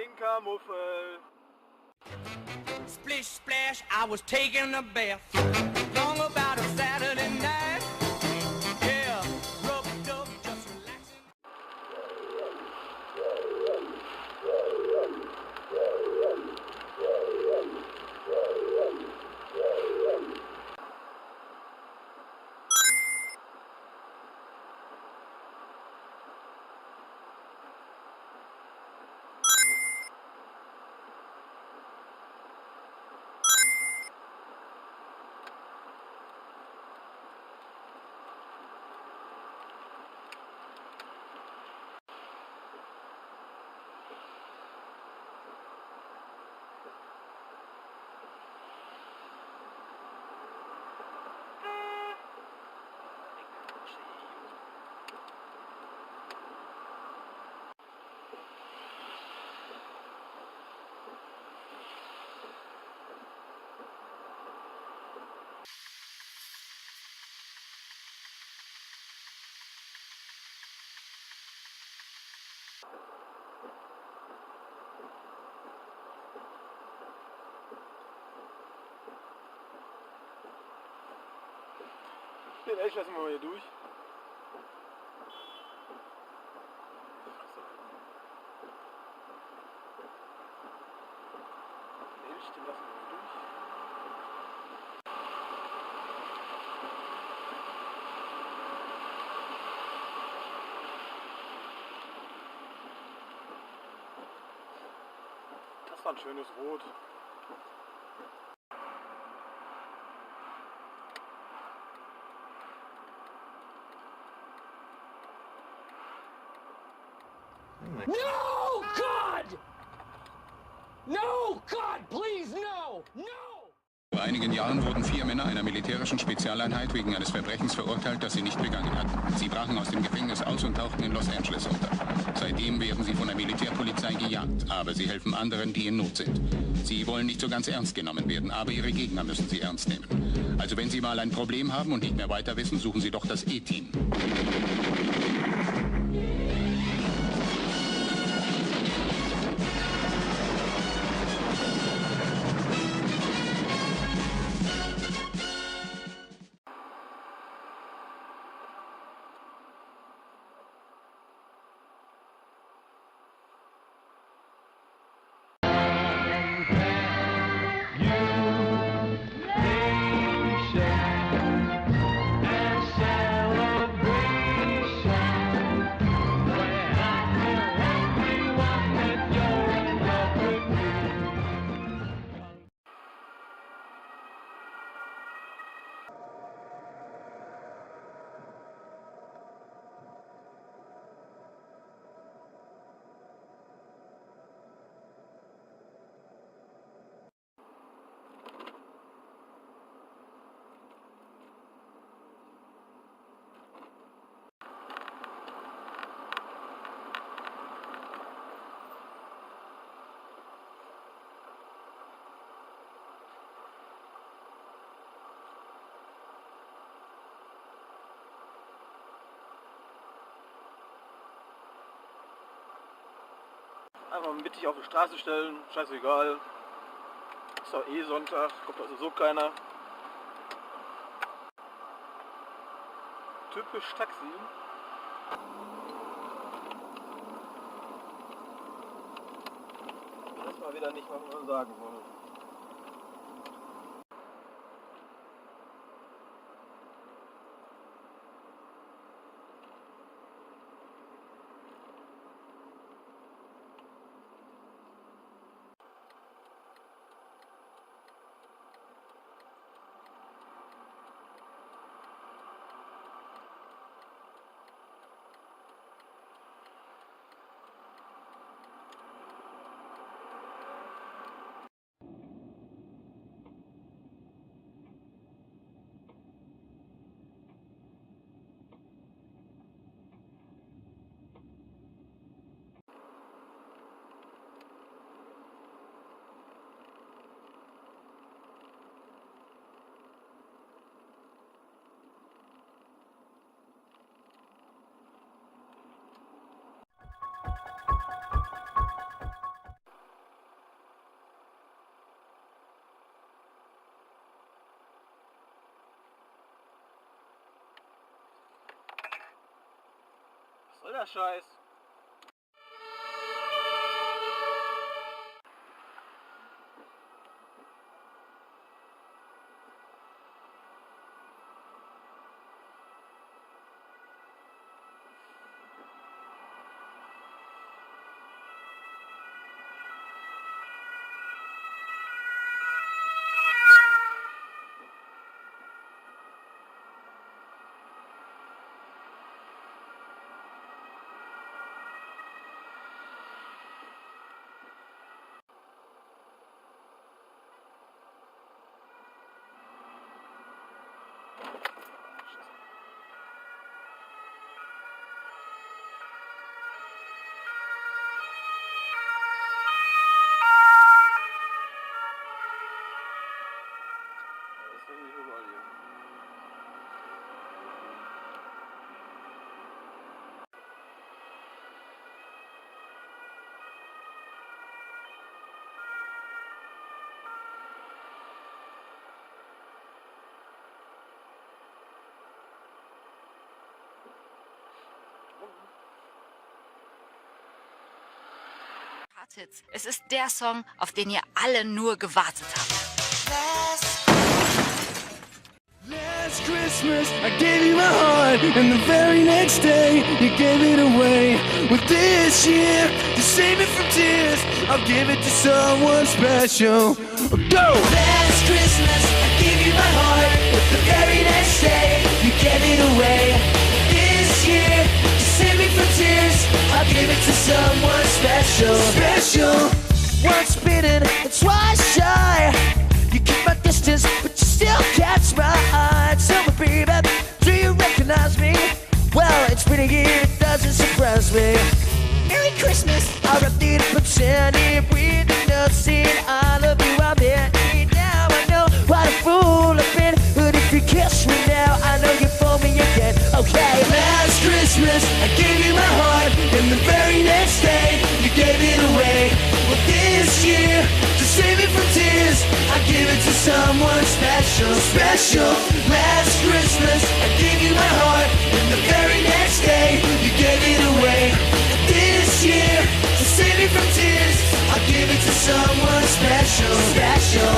Stinkermuffel. Splish splash, I was taking a bath. Long about a Saturday night. Yeah, rub-a-dub, just relaxing. Den Elch lassen wir mal hier durch. Den Elch, den lassen wir durch. Das war ein schönes Rot. No, God! No, God, please, no! No! Vor einigen Jahren wurden 4 Männer einer militärischen Spezialeinheit wegen eines Verbrechens verurteilt, das sie nicht begangen hatten. Sie brachen aus dem Gefängnis aus und tauchten in Los Angeles unter. Seitdem werden sie von der Militärpolizei gejagt, aber sie helfen anderen, die in Not sind. Sie wollen nicht so ganz ernst genommen werden, aber ihre Gegner müssen sie ernst nehmen. Also wenn Sie mal ein Problem haben und nicht mehr weiter wissen, suchen Sie doch das E-Team. Einfach mittig auf die Straße stellen, scheißegal. Ist doch eh Sonntag, kommt also so keiner. Typisch Taxi. Das mal wieder nicht, was man sagen wollte. Was soll der Scheiß? Hits. Es ist der Song, auf den ihr alle nur gewartet habt. Last Christmas, I gave you my heart, and the very next day, you gave it away. With this year, to save me from tears, I'll give it to someone special. Go! Last Christmas, I gave you my heart, but the very next day, you gave it away. This year, to save me from tears, I'll give it to someone special. Special! Once bitten and twice shy. You keep my distance, but you still catch my eye. Tell me, baby, do you recognize me? Well, it's been a year, it doesn't surprise me. Merry Christmas! I don't need to pretend if we did not see it. I love you, I'm in. Now I know what a fool I've been. But if you kiss me now, I know you for me again. Okay. Last Christmas, I gave you my heart, and the very next day, you gave it away. Well, this year, to save me from tears, I give it to someone special. Special. Last Christmas, I gave you my heart, and the very next day, you gave it away. This year, to save me from tears, I give it to someone special. Special.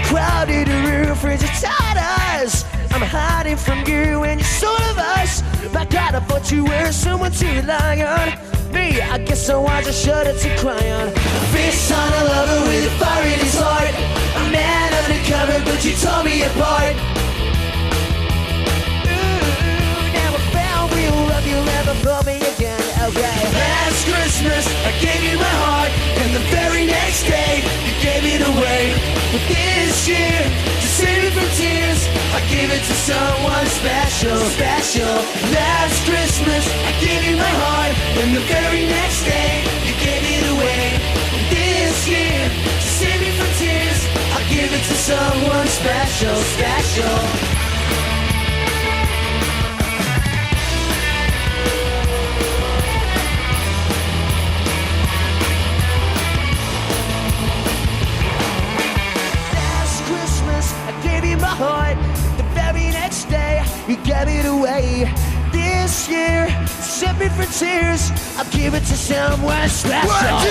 Crowded room, frigid tight eyes. I'm hiding from you and you're sort of us. My God, I thought you were someone to rely on. Me, I guess I was a shoulder to cry on. Face on a lover with a fire in his heart. A man undercover, but you tore me apart. Ooh, now I found real love, you'll never love me again. Okay. Last Christmas, I gave you my heart, and the very next day, you gave it away. But this year, to save me from tears, I give it to someone special. Special. Last Christmas, I gave you my heart, and the very next day, you gave it away. This year, to save me from tears, I give it to someone special. Special. My heart, the very next day, you gave it away. This year, set me for tears, I'll give it to someone special. 1,